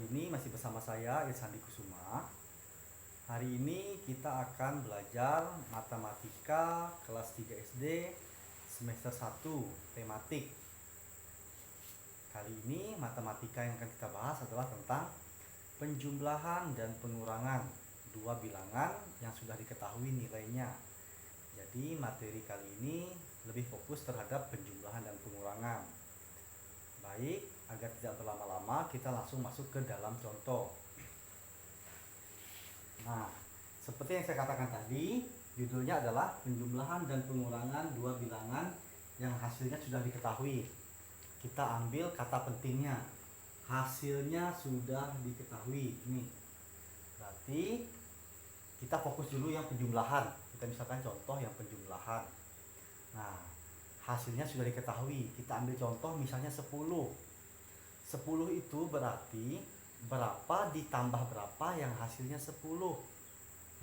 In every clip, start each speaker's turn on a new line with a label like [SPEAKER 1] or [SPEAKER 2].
[SPEAKER 1] ini masih bersama saya Irsandi Kusuma. Hari ini kita akan belajar matematika kelas 3 SD semester 1 tematik. Kali ini matematika yang akan kita bahas adalah tentang penjumlahan dan pengurangan dua bilangan yang sudah diketahui nilainya. Jadi materi kali ini lebih fokus terhadap penjumlahan dan pengurangan. Baik, agar tidak berlama-lama kita langsung masuk ke dalam contoh. Nah, seperti yang saya katakan tadi, judulnya adalah penjumlahan dan pengurangan dua bilangan yang hasilnya sudah diketahui. Kita ambil kata pentingnya, hasilnya sudah diketahui. Ini berarti kita fokus dulu yang penjumlahan. Kita misalkan contoh yang penjumlahan. Nah, hasilnya sudah diketahui. Kita ambil contoh misalnya 10. 10 itu berarti berapa ditambah berapa yang hasilnya 10.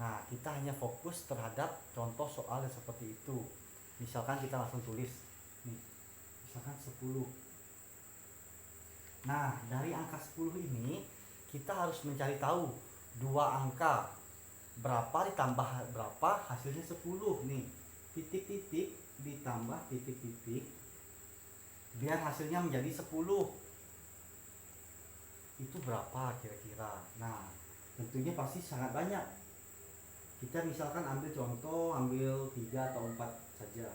[SPEAKER 1] Nah, kita hanya fokus terhadap contoh soal yang seperti itu. Misalkan kita langsung tulis nih, misalkan 10. Nah, dari angka 10 ini kita harus mencari tahu dua angka, berapa ditambah berapa hasilnya 10 nih. Titik-titik ditambah titik-titik biar hasilnya menjadi 10. Itu berapa kira-kira? Nah, tentunya pasti sangat banyak. Kita misalkan ambil contoh, ambil 3 atau 4 saja.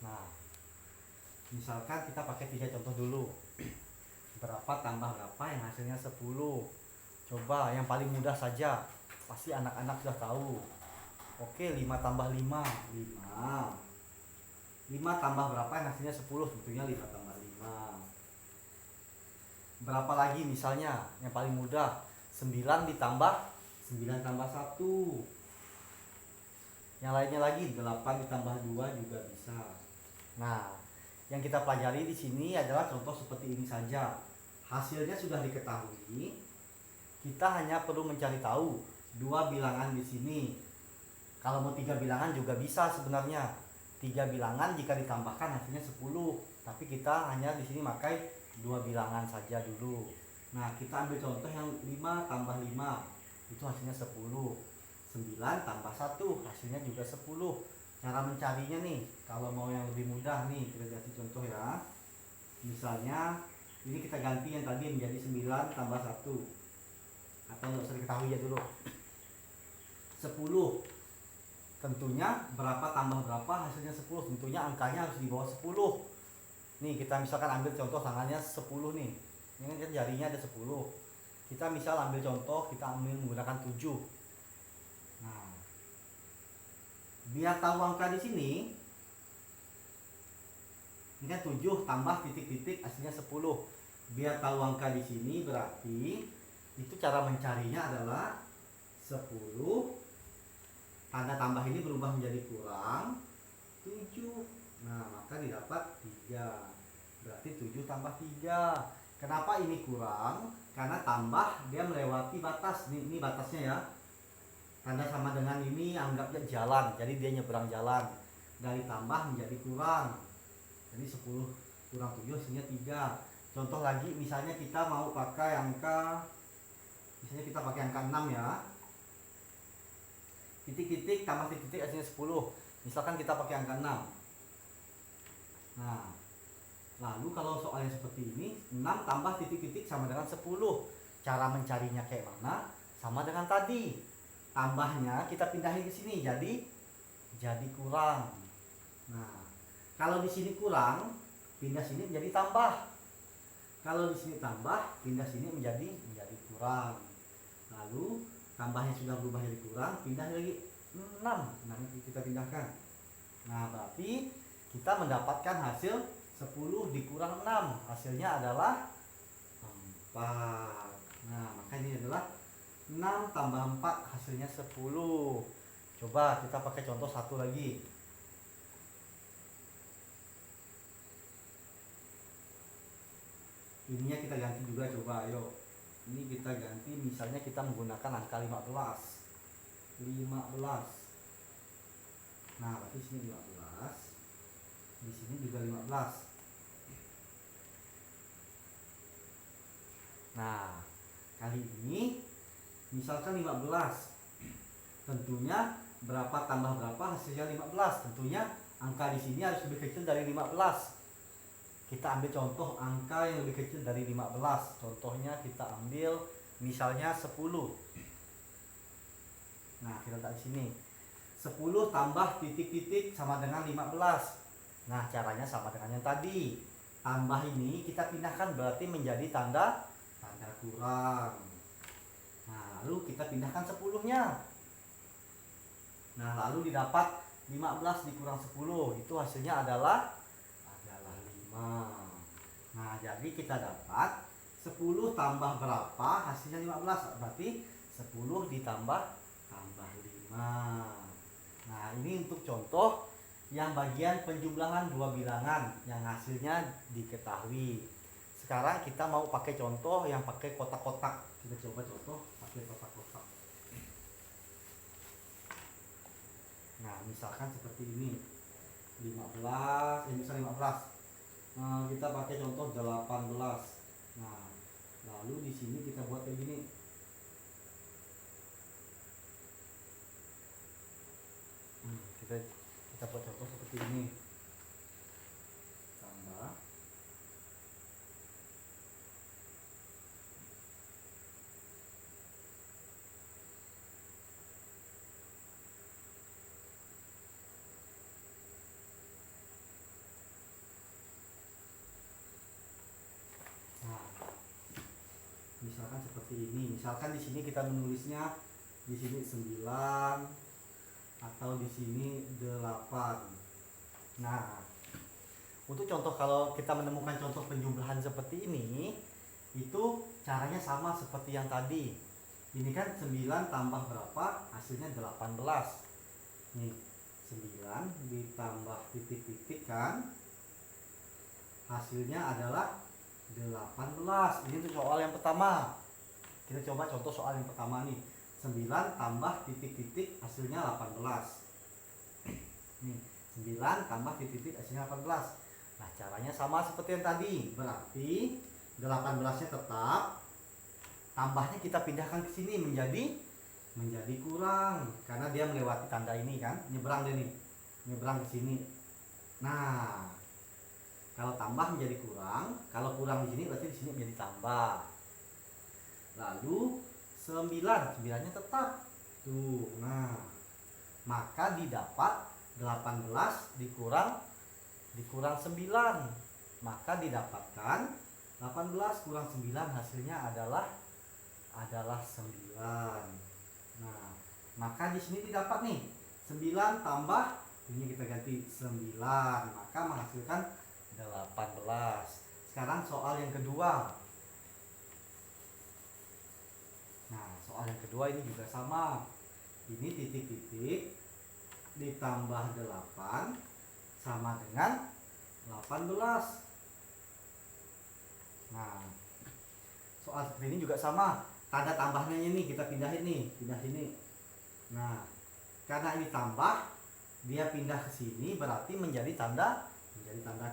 [SPEAKER 1] Nah, misalkan kita pakai 3 contoh dulu. Berapa tambah berapa yang hasilnya 10. Coba yang paling mudah saja, pasti anak-anak sudah tahu. Oke, 5 tambah 5 5 5 tambah berapa yang hasilnya 10. Tentunya 5 tambah 5. Berapa lagi misalnya yang paling mudah, 9 ditambah 9 tambah 1. Yang lainnya lagi 8 ditambah 2 juga bisa. Nah, yang kita pelajari di sini adalah contoh seperti ini saja. Hasilnya sudah diketahui. Kita hanya perlu mencari tahu dua bilangan di sini. Kalau mau 3 bilangan juga bisa sebenarnya. 3 bilangan jika ditambahkan hasilnya 10. Tapi kita hanya di sini pakai 2 bilangan saja dulu. Nah, kita ambil contoh yang 5 tambah 5. Itu hasilnya 10. 9 tambah 1 hasilnya juga 10. Cara mencarinya nih, kalau mau yang lebih mudah nih, kita kasih contoh ya. Misalnya ini kita ganti yang tadi menjadi 9 tambah 1. Atau nggak usah diketahui ya dulu. 10. Tentunya berapa tambah berapa hasilnya 10. Tentunya angkanya harus di bawah 10. Nih, kita misalkan ambil contoh tangannya 10 nih. Ini kan jarinya ada 10. Kita misal ambil contoh, kita ambil menggunakan 7. Nah, biar tahu angka di sini, ini kan 7 tambah titik-titik hasilnya 10. Biar tahu angka di sini berarti itu cara mencarinya adalah 10. Tanda tambah ini berubah menjadi kurang 7. Nah, maka didapat 3. Berarti 7 tambah 3. Kenapa ini kurang? Karena tambah dia melewati batas. Ini batasnya ya. Tanda sama dengan ini anggapnya jalan. Jadi dia nyebrang jalan. Dari tambah menjadi kurang. Jadi 10 kurang 7 hasilnya 3. Contoh lagi, misalnya kita mau pakai angka, misalnya kita pakai angka 6 ya. Titik-titik tambah titik-titik hasilnya 10. Misalkan kita pakai angka 6. Nah, lalu kalau soalnya seperti ini, 6 tambah titik-titik sama dengan 10. Cara mencarinya kayak mana? Sama dengan tadi. Tambahnya kita pindahin ke sini, jadi kurang. Nah, kalau di sini kurang, pindah sini menjadi tambah. Kalau di sini tambah, pindah sini menjadi kurang. Lalu tambahnya sudah berubah jadi kurang, pindah lagi 6. Nah, kita pindahkan. Nah, berarti kita mendapatkan hasil 10 dikurang 6. Hasilnya adalah 4. Nah, maka ini adalah 6 tambah 4 hasilnya 10. Coba kita pakai contoh satu lagi. Ininya kita ganti juga, coba ayo. Ini kita ganti, misalnya kita menggunakan angka 15. Nah, berarti sini 15. Di sini juga 15. Nah, kali ini misalkan 15. Tentunya berapa tambah berapa hasilnya 15. Tentunya angka di sini harus lebih kecil dari 15. Kita ambil contoh angka yang lebih kecil dari 15. Contohnya kita ambil misalnya 10. Nah, kita letak di sini. 10 tambah titik-titik sama dengan 15. Nah, caranya sama dengan yang tadi. Tambah ini kita pindahkan berarti menjadi tanda kurang. Nah, lalu kita pindahkan 10-nya. Nah, lalu didapat 15 dikurang 10. Itu hasilnya adalah 5. Nah, jadi kita dapat 10 tambah berapa hasilnya 15. Berarti 10 ditambah 5. Nah, ini untuk contoh yang bagian penjumlahan dua bilangan yang hasilnya diketahui. Sekarang kita mau pakai contoh yang pakai kotak-kotak. Kita coba contoh pakai kotak-kotak. Nah, misalkan seperti ini. 15, misal 15. Nah, kita pakai contoh 18. Nah, lalu di sini kita buat kayak gini. Kita buat contoh seperti ini. Tambah. Nah, misalkan seperti ini. Misalkan di sini kita menulisnya di sini 9 atau di sini 8. Nah, untuk contoh kalau kita menemukan contoh penjumlahan seperti ini, itu caranya sama seperti yang tadi. Ini kan 9 tambah berapa? Hasilnya 18. Nih, 9 ditambah titik-titik kan? Hasilnya adalah 18. Ini untuk soal yang pertama. Kita coba contoh soal yang pertama nih. 9 tambah titik-titik hasilnya 18. Nih, 9 tambah titik-titik hasilnya 18. Nah, caranya sama seperti yang tadi. Berarti 18-nya tetap, tambahnya kita pindahkan ke sini menjadi kurang karena dia melewati tanda ini kan, nyebrang deh nih. Nyebrang ke sini. Nah, kalau tambah menjadi kurang, kalau kurang di sini berarti di sini menjadi tambah. Lalu 9-nya tetap. Tuh, nah. Maka didapat 18 dikurang 9. Maka didapatkan 18 kurang 9 hasilnya adalah 9. Nah, maka di sini didapat nih 9 tambah ini kita ganti 9, maka menghasilkan 18. Sekarang soal yang kedua. Nah, soal yang kedua ini juga sama. Ini titik-titik ditambah 8 sama dengan 18. Nah, soal seperti ini juga sama. Tanda tambahnya ini kita pindahin nih, pindah sini. Nah, karena ini tambah, dia pindah ke sini berarti menjadi tanda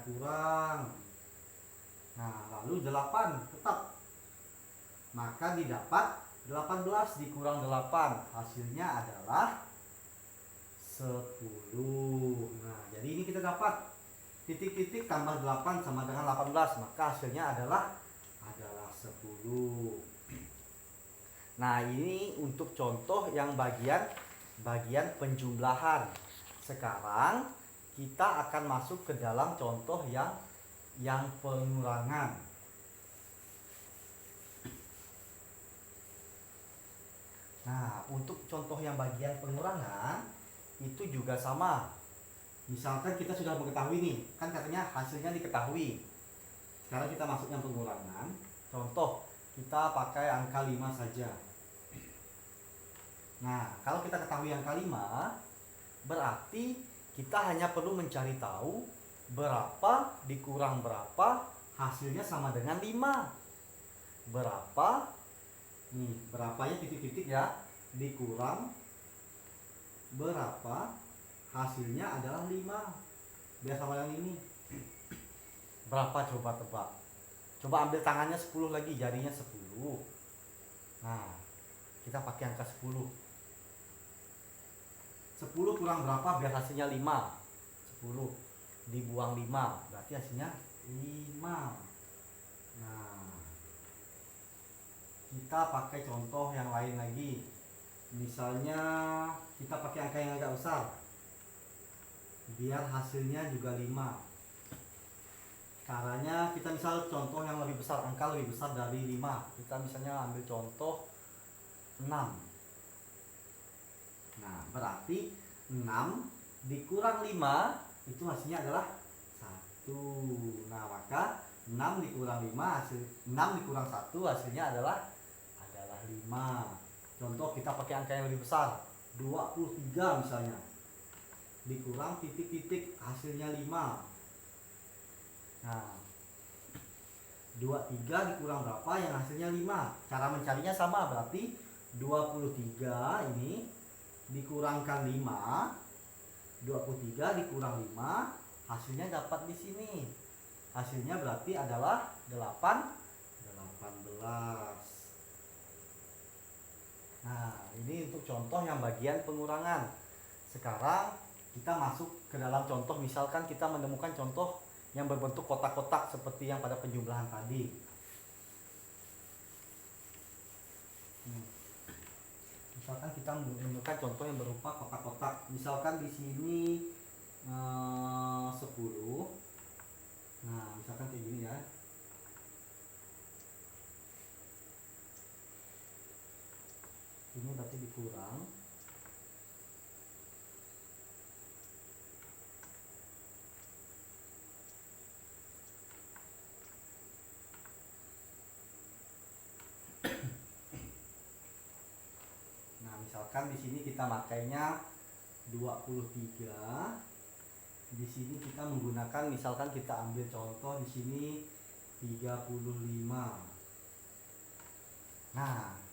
[SPEAKER 1] kurang. Nah, lalu 8 tetap. Maka didapat 18 dikurang 8, hasilnya adalah 10. Nah, jadi ini kita dapat titik-titik tambah 8 sama dengan 18, maka hasilnya adalah 10. Nah, ini untuk contoh yang bagian penjumlahan. Sekarang kita akan masuk ke dalam contoh yang pengurangan. Nah, untuk contoh yang bagian pengurangan itu juga sama. Misalkan kita sudah mengetahui nih, kan katanya hasilnya diketahui. Sekarang kita masuk yang pengurangan. Contoh, kita pakai angka 5 saja. Nah, kalau kita ketahui angka 5, berarti kita hanya perlu mencari tahu berapa dikurang berapa, hasilnya sama dengan 5. Berapa, nih berapanya titik-titik ya, dikurang berapa, hasilnya adalah 5. Biar sama yang ini. Berapa coba tebak? Coba ambil tangannya 10 lagi, jarinya 10. Nah, kita pakai angka 10. 10 kurang berapa biar hasilnya 5? 10 dibuang 5, berarti hasilnya 5. Nah, kita pakai contoh yang lain lagi. Misalnya kita pakai angka yang agak besar biar hasilnya juga 5. Caranya kita misal contoh yang lebih besar, angka lebih besar dari 5. Kita misalnya ambil contoh 6. Nah, berarti 6 dikurang 5 itu hasilnya adalah 1. Nah, maka 6 dikurang 5 hasil 6 dikurang 1 hasilnya adalah 5. Contoh kita pakai angka yang lebih besar, 23 misalnya. Dikurang titik-titik hasilnya 5. Nah, 23 dikurang berapa yang hasilnya 5? Cara mencarinya sama, berarti 23 ini dikurangkan 5. 23 dikurang 5 hasilnya dapat di sini. Hasilnya berarti adalah 18. Nah, ini untuk contoh yang bagian pengurangan. Sekarang kita masuk ke dalam contoh, misalkan kita menemukan contoh yang berbentuk kotak-kotak seperti yang pada penjumlahan tadi. Misalkan kita menemukan contoh yang berupa kotak-kotak. Misalkan di sini 10. Nah, misalkan kayak gini ya. Ini berarti dikurang. Nah, misalkan di sini kita makainya 23. Di sini kita menggunakan, misalkan kita ambil contoh di sini 35. Nah,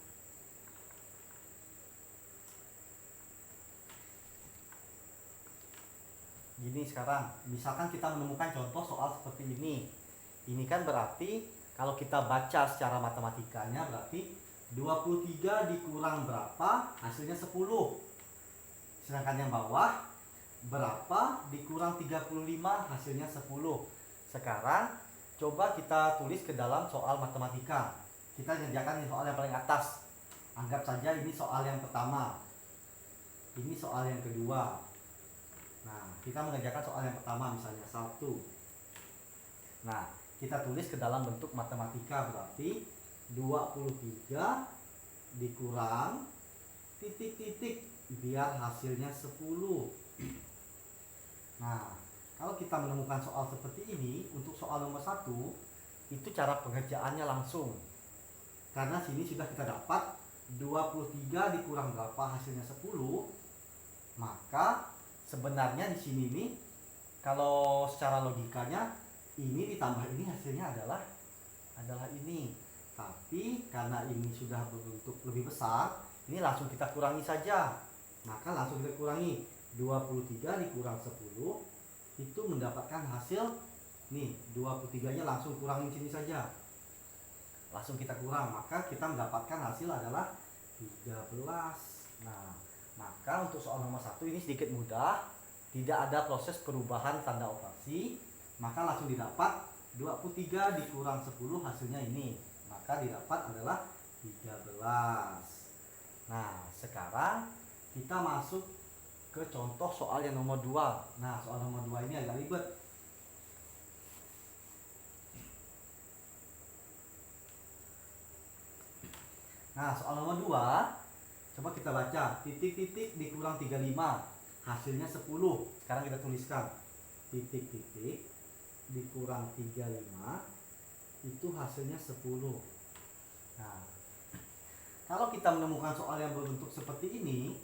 [SPEAKER 1] gini sekarang, misalkan kita menemukan contoh soal seperti ini. Ini kan berarti kalau kita baca secara matematikanya berarti 23 dikurang berapa hasilnya 10. Sedangkan yang bawah berapa dikurang 35 hasilnya 10. Sekarang coba kita tulis ke dalam soal matematika. Kita kerjakan soal yang paling atas. Anggap saja ini soal yang pertama. Ini soal yang kedua. Nah, kita mengerjakan soal yang pertama misalnya 1. Nah, kita tulis ke dalam bentuk matematika, berarti 23 dikurang titik-titik biar hasilnya 10. Nah, kalau kita menemukan soal seperti ini untuk soal nomor 1, itu cara pengerjaannya langsung. Karena sini sudah kita dapat 23 dikurang berapa hasilnya 10, maka sebenarnya di sini nih kalau secara logikanya ini ditambah ini hasilnya adalah ini. Tapi karena ini sudah berbentuk lebih besar, ini langsung kita kurangi saja. Maka langsung kita kurangi 23 dikurang 10 itu mendapatkan hasil nih, 23-nya langsung kurangin sini saja. Langsung kita kurang, maka kita mendapatkan hasil adalah 13. Nah, maka untuk soal nomor 1 ini sedikit mudah, tidak ada proses perubahan tanda operasi, maka langsung didapat 23 dikurang 10 hasilnya ini, maka didapat adalah 13. Nah, sekarang kita masuk ke contoh soal yang nomor 2. Nah, soal nomor 2 ini agak ribet. Nah, soal nomor 2 coba kita baca, titik-titik dikurang 35 hasilnya 10. Sekarang kita tuliskan titik-titik dikurang 35 itu hasilnya 10. Nah, kalau kita menemukan soal yang berbentuk seperti ini,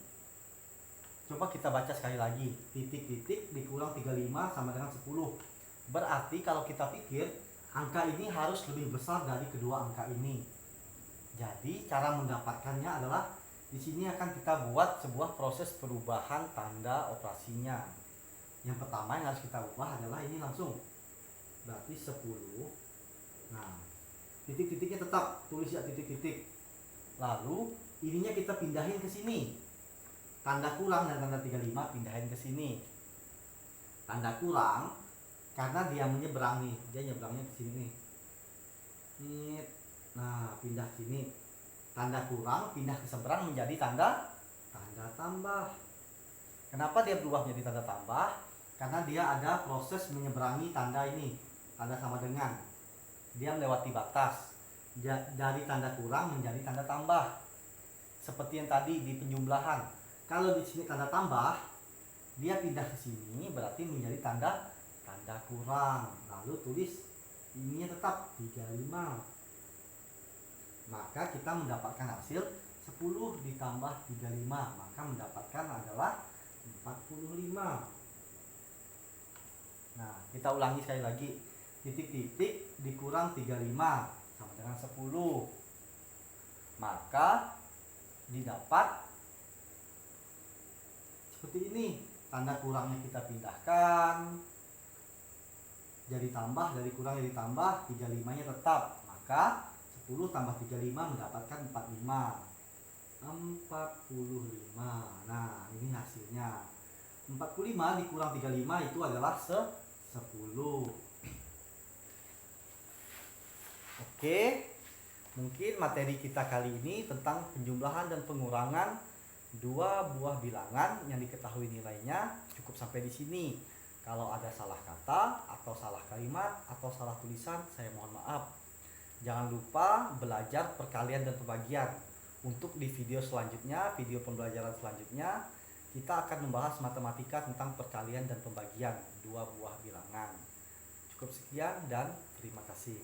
[SPEAKER 1] coba kita baca sekali lagi, titik-titik dikurang 35 sama dengan 10. Berarti kalau kita pikir angka ini harus lebih besar dari kedua angka ini. Jadi cara mendapatkannya adalah di sini akan kita buat sebuah proses perubahan tanda operasinya. Yang pertama yang harus kita ubah adalah ini langsung. Berarti 10. Nah, titik-titiknya tetap tulis ya titik-titik. Lalu ininya kita pindahin ke sini, tanda kurang dan tanda 35 pindahin ke sini. Tanda kurang karena dia menyeberang nih, dia nyebrangnya ke sini nih. Nah, pindah sini. Tanda kurang pindah ke seberang menjadi tanda tambah. Kenapa dia berubah menjadi tanda tambah? Karena dia ada proses menyeberangi tanda ini, tanda sama dengan. Dia melewati batas dari tanda kurang menjadi tanda tambah. Seperti yang tadi di penjumlahan. Kalau di sini tanda tambah, dia pindah ke sini berarti menjadi tanda kurang. Lalu tulis ininya tetap 35. Maka kita mendapatkan hasil 10 ditambah 35, maka mendapatkan adalah 45. Nah, kita ulangi sekali lagi. Titik-titik dikurang 35 sama dengan 10. Maka didapat seperti ini. Tanda kurangnya kita pindahkan jadi tambah, dari kurang jadi tambah, 35-nya tetap. Maka 10 tambah 35 mendapatkan 45. Nah, ini hasilnya. 45 dikurang 35 itu adalah 10. Oke, mungkin materi kita kali ini tentang penjumlahan dan pengurangan dua buah bilangan yang diketahui nilainya cukup sampai di sini. Kalau ada salah kata atau salah kalimat atau salah tulisan, saya mohon maaf. Jangan lupa belajar perkalian dan pembagian. Untuk di video selanjutnya, video pembelajaran selanjutnya, kita akan membahas matematika tentang perkalian dan pembagian dua buah bilangan. Cukup sekian dan terima kasih.